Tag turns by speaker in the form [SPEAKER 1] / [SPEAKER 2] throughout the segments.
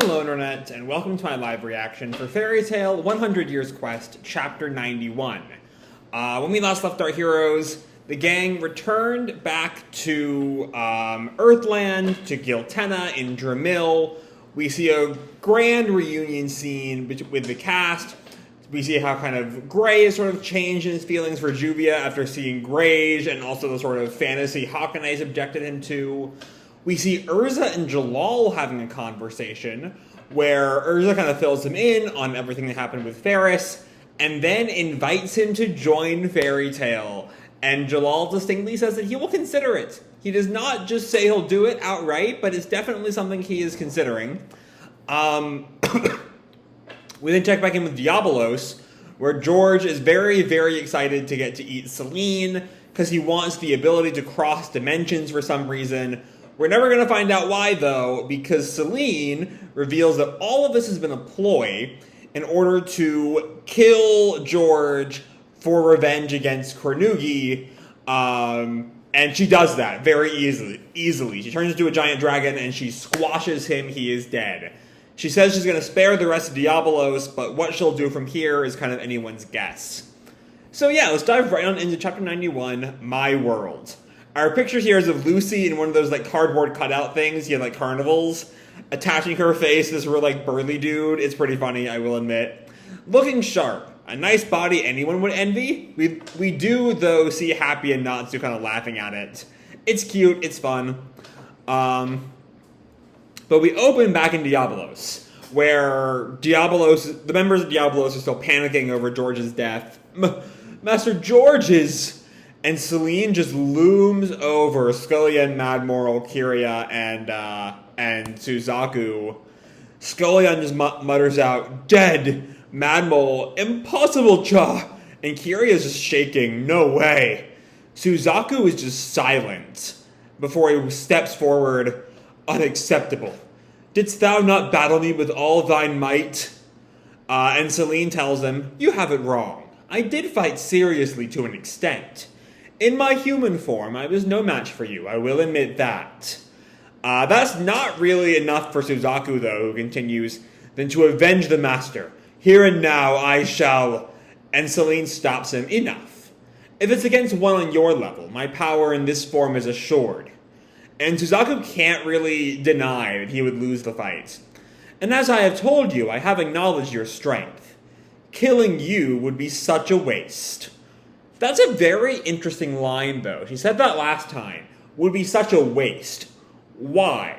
[SPEAKER 1] Hello Internet, and welcome to my live reaction for Fairy Tale 100 Years Quest, Chapter 91. When we last left our heroes, the gang returned back to Earthland, to Giltena in Dramil. We see a grand reunion scene with the cast. We see how kind of Gray has sort of changed in his feelings for Juvia after seeing Grage and also the sort of fantasy Hawkeye subjected him to. We see Urza and Jalal having a conversation where Urza kind of fills him in on everything that happened with Ferris and then invites him to join Fairy Tale. And Jalal distinctly says that he will consider it. He does not just say he'll do it outright, but it's definitely something he is considering. We then check back in with Diabolos, where George is very, very excited to get to eat Selene because he wants the ability to cross dimensions for some reason. We're never going to find out why, though, because Selene reveals that all of this has been a ploy in order to kill George for revenge against Cornugi, and she does that very easily. She turns into a giant dragon, and she squashes him. He is dead. She says she's going to spare the rest of Diabolos, but what she'll do from here is kind of anyone's guess. So yeah, let's dive right on into Chapter 91, My World. Our picture here is of Lucy in one of those like cardboard cutout things, you have like carnivals, attaching her face to this real like burly dude. It's pretty funny, I will admit. Looking sharp. A nice body anyone would envy. We do, though, see Happy and Natsu kind of laughing at it. It's cute, it's fun. But we open back in Diabolos, where the members of Diabolos are still panicking over George's death. Master George is... And Selene just looms over Scullion, Madmoral, Kiria, and Suzaku. Scullion just mutters out, "Dead! Madmole, impossible, Cha!" And Kiria is just shaking, "No way!" Suzaku is just silent before he steps forward, "Unacceptable. Didst thou not battle me with all thine might?" And Selene tells him, "You have it wrong. I did fight seriously to an extent. In my human form, I was no match for you, I will admit that." That's not really enough for Suzaku, though, who continues, "Then to avenge the master. Here and now I shall..." And Selene stops him, "Enough. If it's against one on your level, my power in this form is assured." And Suzaku can't really deny that he would lose the fight. "And as I have told you, I have acknowledged your strength. Killing you would be such a waste." That's a very interesting line, though. She said that last time. Would be such a waste. Why?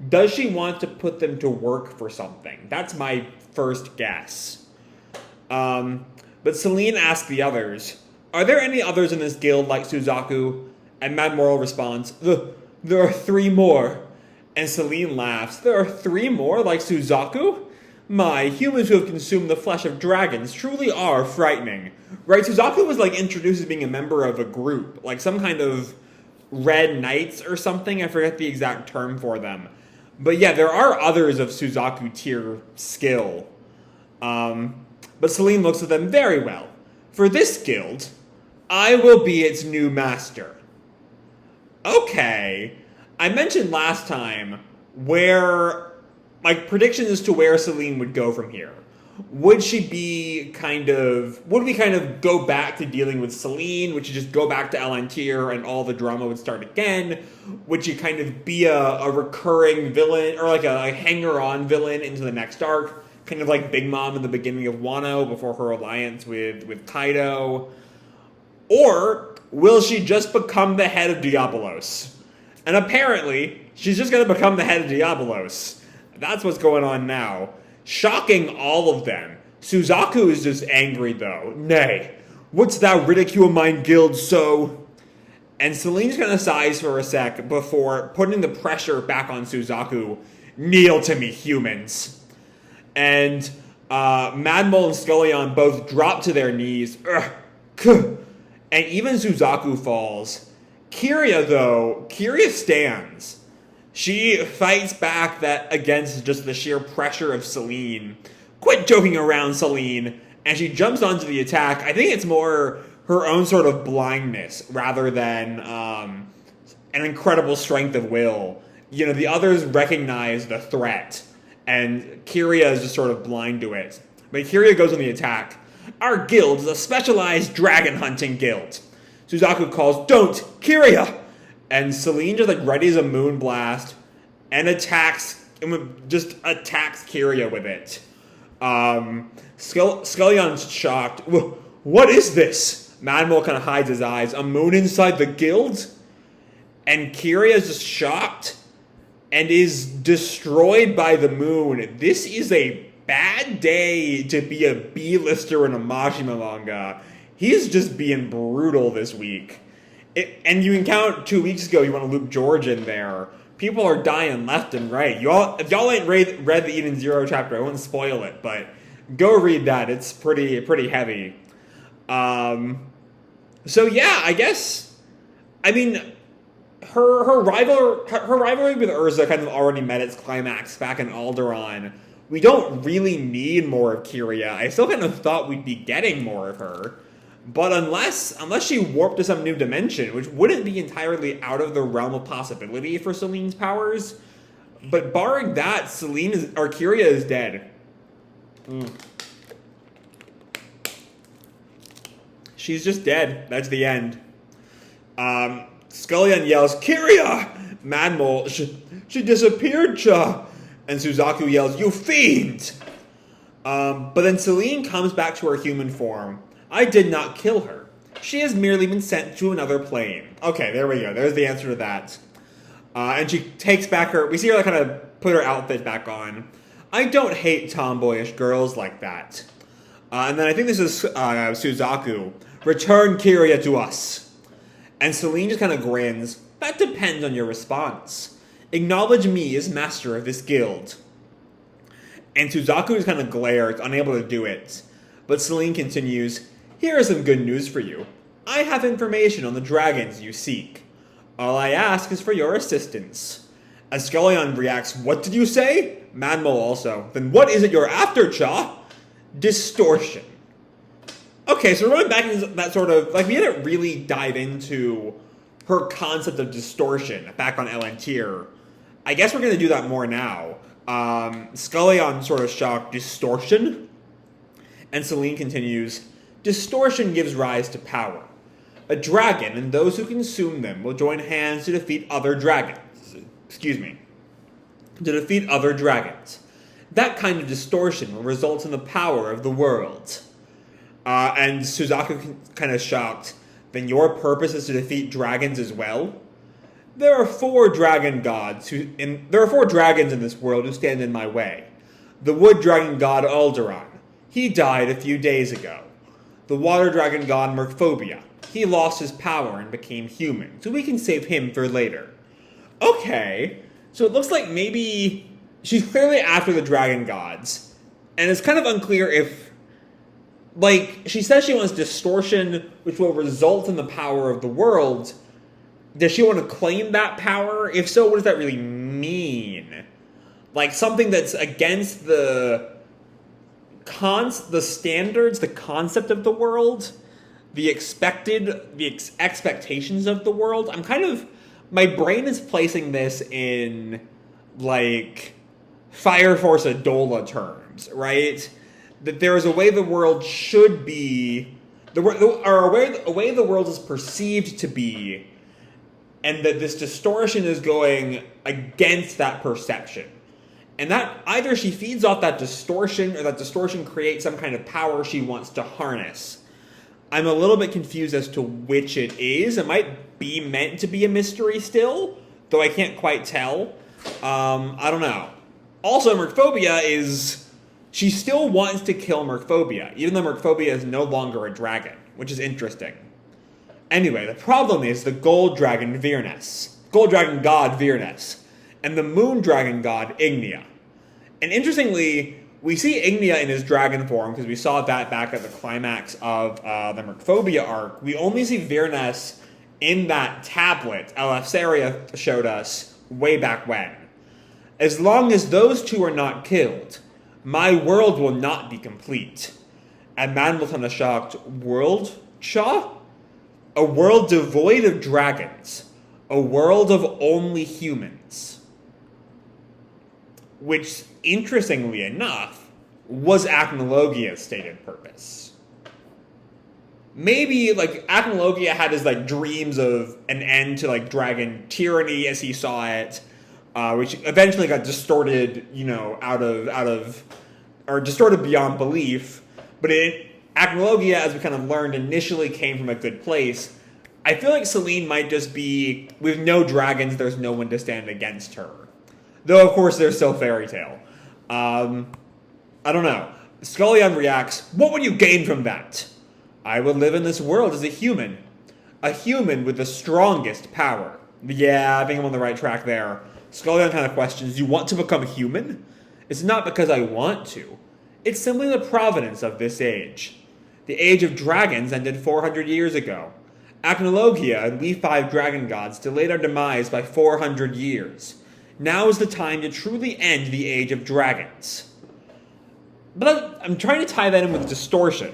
[SPEAKER 1] Does she want to put them to work for something? That's my first guess. But Selene asks the others, "Are there any others in this guild like Suzaku?" And Madmoral responds, There are 3 more." And Selene laughs, "There are 3 more like Suzaku? My, humans who have consumed the flesh of dragons truly are frightening." Right, Suzaku was like introduced as being a member of a group, like some kind of red knights or something. I forget the exact term for them. But yeah, there are others of Suzaku tier skill. But Selene looks at them very well. "For this guild, I will be its new master." Okay. I mentioned last time where, like, predictions as to where Selene would go from here. Would we kind of go back to dealing with Selene? Would she just go back to Elantir and all the drama would start again? Would she kind of be a recurring villain, or like a hanger-on villain into the next arc? Kind of like Big Mom in the beginning of Wano before her alliance with Kaido? Or will she just become the head of Diabolos? And apparently, she's just going to become the head of Diabolos. That's what's going on now. Shocking all of them. Suzaku is just angry, though. "Nay, wouldst thou ridicule mine guild so?" And Selene's going to sighs for a sec before putting the pressure back on Suzaku. "Kneel to me, humans." And Madmole and Scullion both drop to their knees. And even Suzaku falls. Kiria stands. She fights back against just the sheer pressure of Selene. "Quit joking around, Selene." And she jumps onto the attack. I think it's more her own sort of blindness rather than an incredible strength of will. The others recognize the threat and Kiria is just sort of blind to it. But Kiria goes on the attack. Our guild is a specialized dragon hunting guild. Suzaku calls, don't, Kiria! And Selene just like readies a moonblast and just attacks Kiria with it. Scullion's shocked. What is this? Manuel kind of hides his eyes. A moon inside the guild? And Kiria is just shocked and is destroyed by the moon. This is a bad day to be a B-lister in a Majima manga. He's just being brutal this week. And you encountered 2 weeks ago, you want to loop George in there. People are dying left and right. If y'all ain't read the Eden Zero chapter, I won't spoil it, but go read that. It's pretty heavy. So yeah, I guess, I mean, her rivalry with Urza kind of already met its climax back in Alderaan. We don't really need more of Kiria. I still kind of thought we'd be getting more of her. But unless she warped to some new dimension, which wouldn't be entirely out of the realm of possibility for Selene's powers. But barring that, Kiria is dead. She's just dead. That's the end. Scullion yells, Kiria! Manuel, she disappeared, cha! And Suzaku yells, you fiend! But then Selene comes back to her human form. I did not kill her. She has merely been sent to another plane. Okay, there we go. There's the answer to that. And she takes back we see her kind of put her outfit back on. I don't hate tomboyish girls like that. And then I think this is Suzaku. Return Kiria to us. And Selene just kind of grins. That depends on your response. Acknowledge me as master of this guild. And Suzaku just kind of glares, unable to do it. But Selene continues, here is some good news for you. I have information on the dragons you seek. All I ask is for your assistance. As Scullion reacts, what did you say? Manuel also. Then what is it you're after, Cha? Distortion. Okay, so we're going back into that sort of, like, we didn't really dive into her concept of distortion back on Elefseria. I guess we're going to do that more now. Scullion sort of shocked, distortion? And Selene continues, distortion gives rise to power. A dragon and those who consume them will join hands to defeat other dragons. That kind of distortion will result in the power of the world. And Suzaku kind of shocked. Then your purpose is to defeat dragons as well? There are 4 dragon gods there are 4 dragons in this world who stand in my way. The wood dragon god Alderaan. He died a few days ago. The water dragon god Merkphobia. He lost his power and became human, so we can save him for later. Okay, so it looks like maybe she's clearly after the dragon gods, and it's kind of unclear if, like, she says she wants distortion, which will result in the power of the world. Does she want to claim that power? If so, what does that really mean? Like, something that's against the standards, the concept of the world, the expectations of the world. My brain is placing this in, like, Fire Force Adola terms, right? That there is a way the world should be, a way the world is perceived to be, and that this distortion is going against that perception. And that either she feeds off that distortion, or that distortion creates some kind of power she wants to harness. I'm a little bit confused as to which it is. It might be meant to be a mystery still, though I can't quite tell. I don't know. Also, Merkphobia she still wants to kill Merkphobia, even though Merkphobia is no longer a dragon, which is interesting. Anyway, the problem is the gold dragon god Virness, and the moon dragon god Ignia. And interestingly, we see Ignia in his dragon form, because we saw that back at the climax of the Merkphobia arc. We only see Virness in that tablet Elefseria showed us way back when. As long as those two are not killed, my world will not be complete. And Manuel kind of shocked, world, Cha? A world devoid of dragons. A world of only humans. Which interestingly enough, was Acnologia's stated purpose. Maybe, like, Acnologia had his, like, dreams of an end to, like, dragon tyranny as he saw it, which eventually got distorted, or distorted beyond belief. But Acnologia, as we kind of learned, initially came from a good place. I feel like Selene might just be, with no dragons, there's no one to stand against her. Though, of course, there's still fairy tale. I don't know. Scullion reacts, "What would you gain from that?" "I would live in this world as a human. A human with the strongest power." Yeah, I think I'm on the right track there. Scullion kind of questions, "You want to become human?" "It's not because I want to. It's simply the providence of this age. The age of dragons ended 400 years ago. Acnologia and we 5 dragon gods delayed our demise by 400 years. Now is the time to truly end the age of dragons." But I'm trying to tie that in with distortion.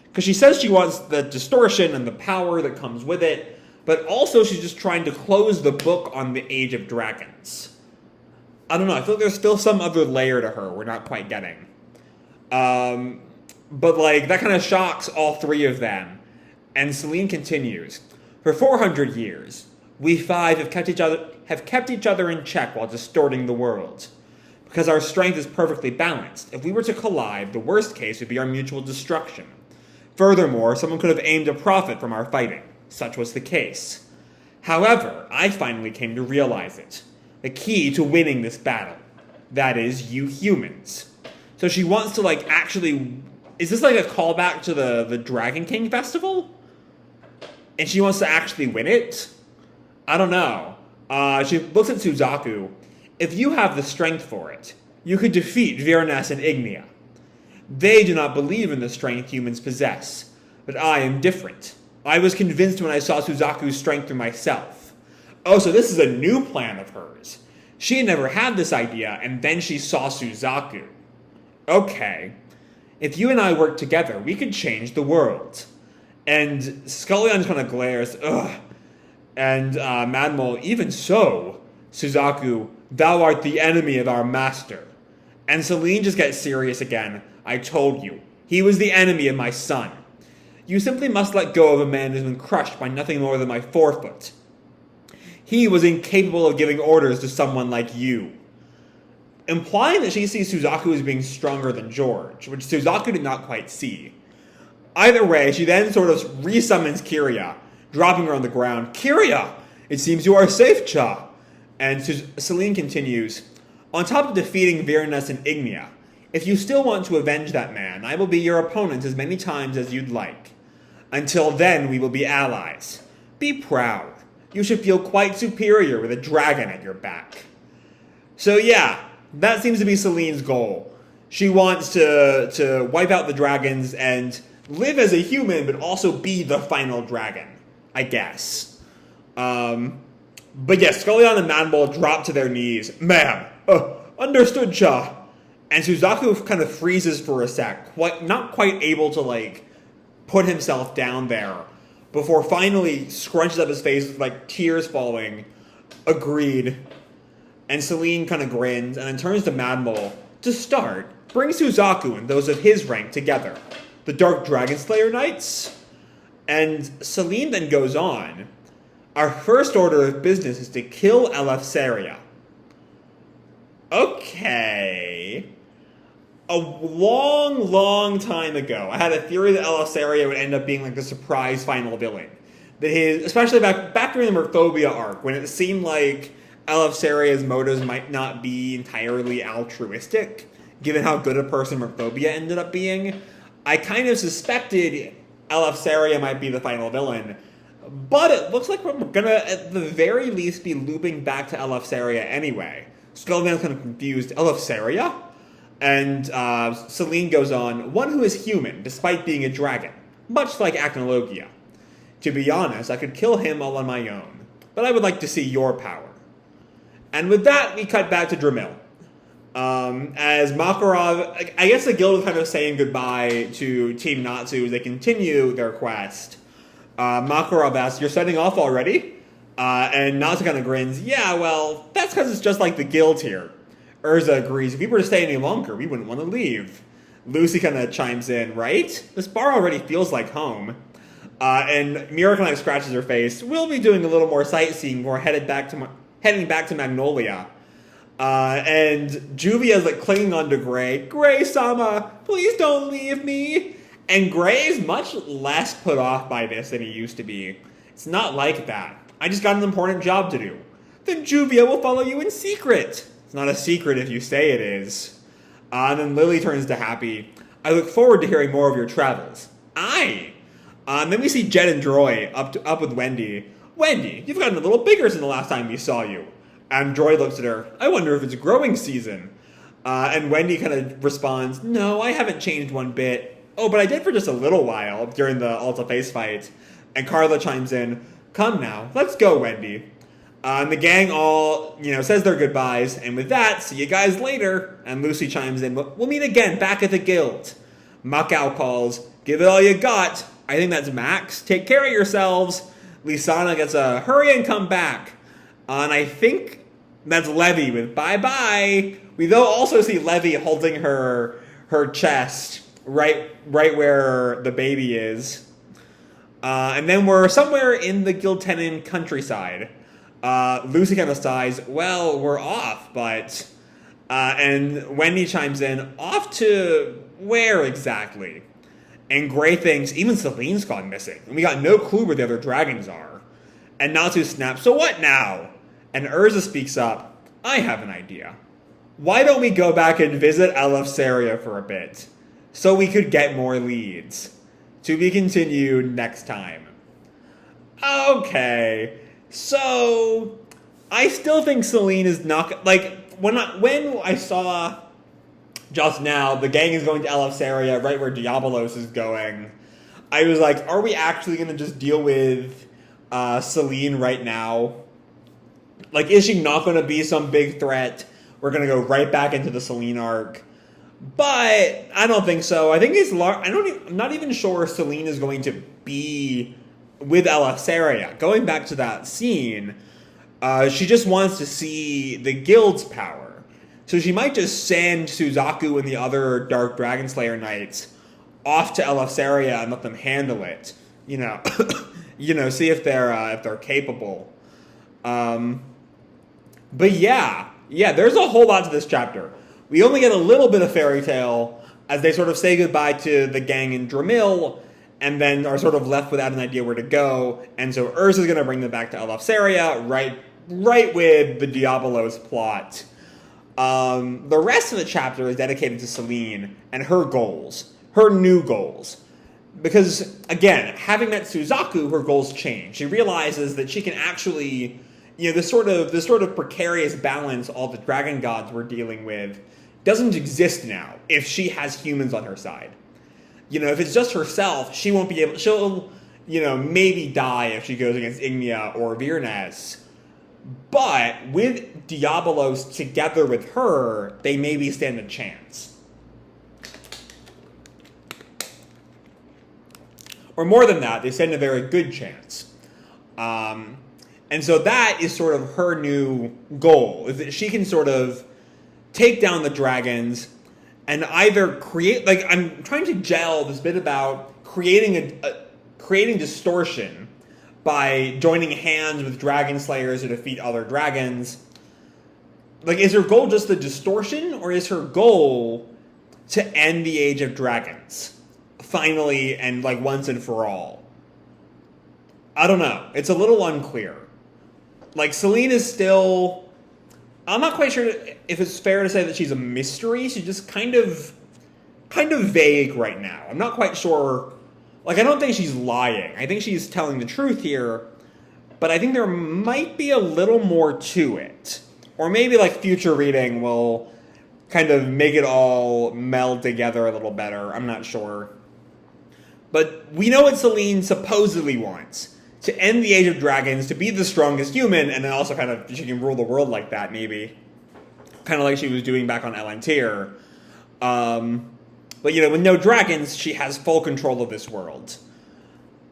[SPEAKER 1] Because she says she wants the distortion and the power that comes with it, but also she's just trying to close the book on the age of dragons. I don't know, I feel like there's still some other layer to her we're not quite getting. But like, that kind of shocks all 3 of them. And Selene continues, "For 400 years, we 5 have kept each other in check while distorting the world. Because our strength is perfectly balanced, if we were to collide, the worst case would be our mutual destruction. Furthermore, someone could have aimed a profit from our fighting. Such was the case. However, I finally came to realize it. The key to winning this battle. That is, you humans." So she wants to, like, actually... Is this like a callback to the Dragon King festival? And she wants to actually win it? I don't know. She looks at Suzaku. "If you have the strength for it, you could defeat Virnas and Ignia. They do not believe in the strength humans possess, but I am different. I was convinced when I saw Suzaku's strength through myself." Oh, so this is a new plan of hers. She had never had this idea, and then she saw Suzaku. Okay. "If you and I work together, we could change the world." And Scullion kind of glares, "Ugh." And Madmol, "Even so, Suzaku, thou art the enemy of our master." And Selene just gets serious again. "I told you, he was the enemy of my son. You simply must let go of a man who has been crushed by nothing more than my forefoot. He was incapable of giving orders to someone like you." Implying that she sees Suzaku as being stronger than George, which Suzaku did not quite see. Either way, she then sort of resummons Kiria, dropping her on the ground. "Kiria, it seems you are safe, Cha." And Selene continues, "On top of defeating Virnas and Ignia, if you still want to avenge that man, I will be your opponent as many times as you'd like. Until then, we will be allies. Be proud. You should feel quite superior with a dragon at your back." So yeah, that seems to be Selene's goal. She wants to wipe out the dragons and live as a human, but also be the final dragon, I guess. But yes, Scullion and Madmol drop to their knees. "Ma'am, understood, Cha." And Suzaku kind of freezes for a sec, not quite able to, like, put himself down there, before finally scrunches up his face with, like, tears falling. "Agreed." And Selene kind of grins and then turns to Madmol. "To start, bring Suzaku and those of his rank together. The Dark Dragon Slayer Knights?" And Selene then goes on. "Our first order of business is to kill Elefseria." Okay. A long, long time ago, I had a theory that Elefseria would end up being like the surprise final villain. That especially back during the Merphobia arc, when it seemed like Elefseria's motives might not be entirely altruistic, given how good a person Merphobia ended up being. I kind of suspected Elefseria might be the final villain, but it looks like we're gonna, at the very least, be looping back to Elefseria anyway. Skullman's kind of confused. "Elefseria?" And Selene goes on, "One who is human, despite being a dragon, much like Acnologia. To be honest, I could kill him all on my own, but I would like to see your power." And with that, we cut back to Dramil. As Makarov, I guess the guild is kind of saying goodbye to Team Natsu as they continue their quest. Makarov asks, "You're setting off already?" And Natsu kind of grins, "Yeah, well, that's because it's just like the guild here. Urza agrees, if we were to stay any longer, we wouldn't want to leave. Lucy kind of chimes in, right? This bar already feels like home. And Mira kind of scratches her face. We'll be doing a little more sightseeing before heading back to Magnolia. And Juvia's like clinging on to Gray. Gray-sama, please don't leave me. And Gray is much less put off by this than he used to be. It's not like that. I just got an important job to do. Then Juvia will follow you in secret. It's not a secret if you say it is. And then Lily turns to Happy. I look forward to hearing more of your travels. Aye. Then we see Jet and Droy up with Wendy. Wendy, you've gotten a little bigger since the last time we saw you. And Droy looks at her. I wonder if it's growing season. And Wendy kind of responds, no, I haven't changed one bit. Oh, but I did for just a little while during the Alta Face fight. And Carla chimes in, come now, let's go, Wendy. And the gang all, says their goodbyes. And with that, see you guys later. And Lucy chimes in, we'll meet again back at the guild. Macau calls, give it all you got. I think that's Max. Take care of yourselves. Lisana gets a hurry and come back. And I think that's Levy with bye-bye. We though also see Levy holding her chest right where the baby is. And then we're somewhere in the Giltenin countryside. Lucy kind of sighs, well, we're off, but... and Wendy chimes in, off to where exactly? And Gray thinks, even Selene's gone missing, and we got no clue where the other dragons are. And Natsu snaps, so what now? And Urza speaks up, I have an idea. Why don't we go back and visit Elefseria for a bit, so we could get more leads? To be continued next time. Okay, so I still think Selene is not, like, when I saw just now the gang is going to Elefseria, right where Diabolos is going, I was like, are we actually going to just deal with Selene right now? Like, is she not going to be some big threat? We're going to go right back into the Selene arc. But I don't think so. I think I'm not even sure Selene is going to be with Elefseria. Going back to that scene, she just wants to see the guild's power. So she might just send Suzaku and the other Dark Dragon Slayer Knights off to Elefseria and let them handle it. See if they're capable. But yeah, there's a whole lot to this chapter. We only get a little bit of fairy tale as they sort of say goodbye to the gang in Dramil and then are sort of left without an idea where to go. And so Urza's going to bring them back to Elefseria, right with the Diabolos plot. The rest of the chapter is dedicated to Selene and her goals, her new goals. Because, again, having met Suzaku, her goals change. She realizes that she can actually, this sort of precarious balance all the dragon gods were dealing with doesn't exist now if she has humans on her side. If it's just herself, she won't be able, she'll, maybe die if she goes against Ignia or Virnes. But with Diabolos together with her, they maybe stand a chance. Or more than that, they stand a very good chance. And so that is sort of her new goal, is that she can sort of take down the dragons and either create, like, I'm trying to gel this bit about creating distortion by joining hands with dragon slayers to defeat other dragons. Like, is her goal just the distortion, or is her goal to end the Age of Dragons? Finally, and like once and for all. I don't know. It's a little unclear. Like, Selene is still... I'm not quite sure if it's fair to say that she's a mystery. She's just kind of vague right now. I'm not quite sure. Like, I don't think she's lying. I think she's telling the truth here. But I think there might be a little more to it. Or maybe, like, future reading will kind of make it all meld together a little better. I'm not sure. But we know what Selene supposedly wants. To end the Age of Dragons, to be the strongest human, and then also kind of, she can rule the world like that, maybe. Kind of like she was doing back on Elefseria. But, with no dragons, she has full control of this world.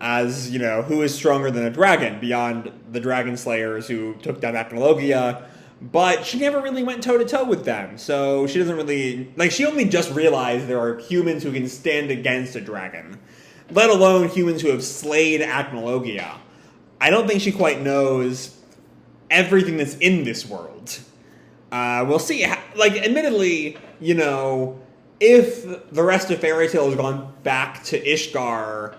[SPEAKER 1] As, who is stronger than a dragon, beyond the dragon slayers who took down Acnologia, but she never really went toe-to-toe with them, so she doesn't really... Like, she only just realized there are humans who can stand against a dragon, let alone humans who have slayed Acnologia. I don't think she quite knows everything that's in this world. We'll see. Like, admittedly, you know, if the rest of Fairy Tail has gone back to Ishgar,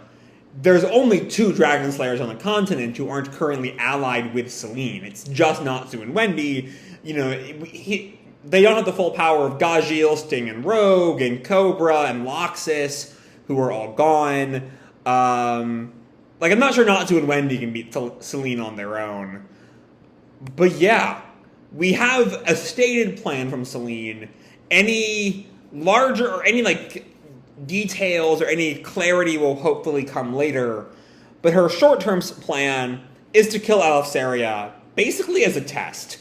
[SPEAKER 1] there's only 2 Dragon Slayers on the continent who aren't currently allied with Selene. It's just Natsu and Wendy. You know, they don't have the full power of Gajeel, Sting and Rogue, and Cobra, and Loxus, who are all gone. Like, I'm not sure Natsu and Wendy can beat Selene on their own. But yeah, we have a stated plan from Selene. Any larger, or any, like, details or any clarity will hopefully come later. But her short-term plan is to kill Elefseria, basically as a test.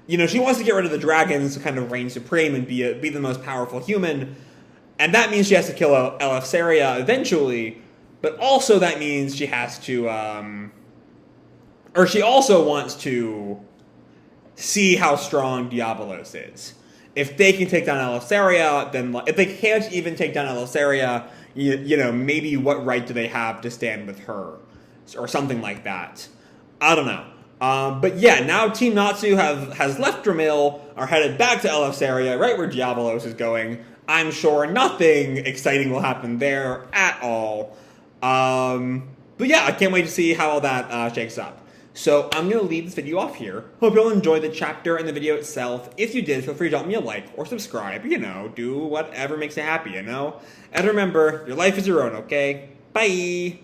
[SPEAKER 1] You know, she wants to get rid of the dragons to kind of reign supreme and be the most powerful human. And that means she has to kill Elefseria eventually. But also that means she has to, or she also wants to see how strong Diabolos is. If they can take down Elefseria, then if they can't even take down Elefseria, you know, maybe what right do they have to stand with her? Or something like that. I don't know. But yeah, now Team Natsu has left Dramil, are headed back to Elefseria, right where Diabolos is going. I'm sure nothing exciting will happen there at all. But yeah, I can't wait to see how all that shakes up. So I'm going to leave this video off here. Hope you'll enjoy the chapter and the video itself. If you did, feel free to drop me a like or subscribe. You know, do whatever makes you happy, you know? And remember, your life is your own, okay? Bye!